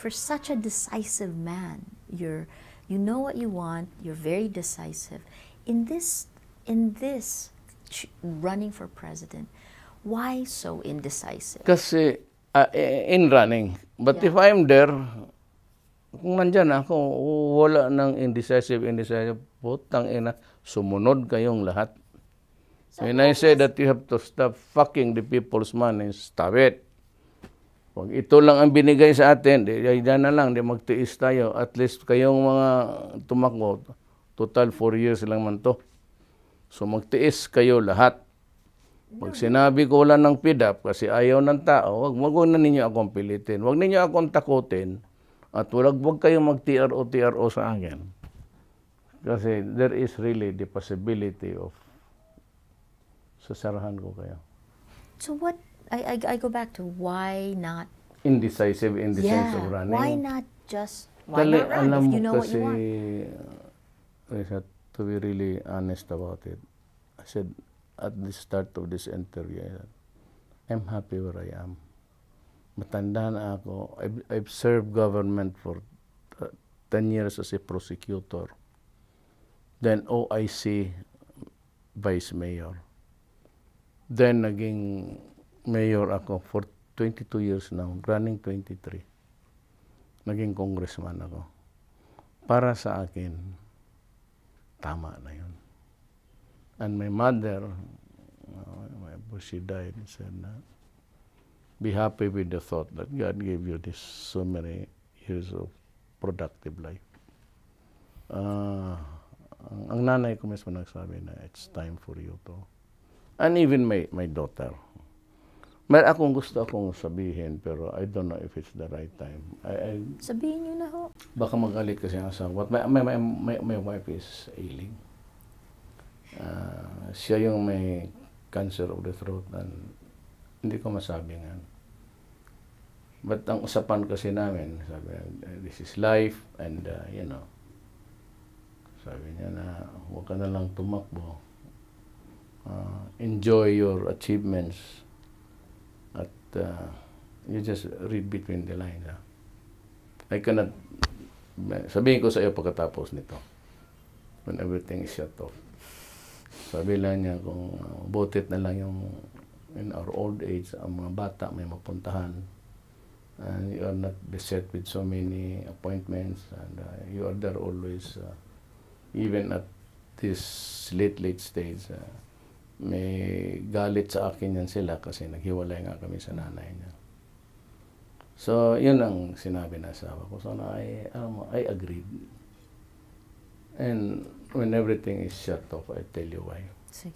for such a decisive man, you know what you want, you're very decisive. In this running for president, why so indecisive? Kasi in running. But Yeah. if I'm there, kung nandyan ako, wala ng indecisive, putang ina, sumunod kayong lahat. So When I say that you have to stop fucking the people's money, stop it. Pag ito lang ang binigay sa atin, diyan na lang, di magtiis tayo. At least kayong mga tumakbo, total 4 years lang man to. So magtiis kayo lahat. Pag sinabi ko wala ng PDAP kasi ayaw ng tao, wag na ninyo akong pilitin. Wag ninyo akong takutin at wag kayong mag-TRO sa akin. Kasi there is really the possibility of sasarahan ko kayo. So what, I go back to why not? Indecisive in the sense of running. Why not run if you know what you want? I have to be really honest about it. I said at the start of this interview, I'm happy where I am. Matanda na ako. I've served government for 10 years as a prosecutor. Then OIC Vice Mayor. Then naging mayor ako for 22 years now, running 23. Naging congressman ako. Para sa akin, tama na yun. And my mother, she died, said, be happy with the thought that God gave you this so many years of productive life. Ang nanay ko mismo nagsabi na it's time for you to. And even my daughter. May gusto akong sabihin, pero I don't know if it's the right time. Sabihin niyo na ho. Baka magalit kasi ang asawa. My wife is ailing. Siya yung may cancer of the throat and hindi ko masabi nga. But ang usapan kasi namin, sabi, this is life and you know, sabi niya na huwag ka na lang tumakbo. Enjoy your achievements at you just read between the lines. I cannot, sabihin ko sa iyo pagkatapos nito, when everything is shut off. Sabi lang niya kung butit na lang yung in our old age, ang mga bata may mapuntahan and you are not beset with so many appointments and you are there always, even at this late stage. May galit sa akin yan sila kasi naghiwalay nga kami sa nanay niya. So, yun ang sinabi na asawa ko. So, I agreed. And when everything is shut off, I tell you why. Sige.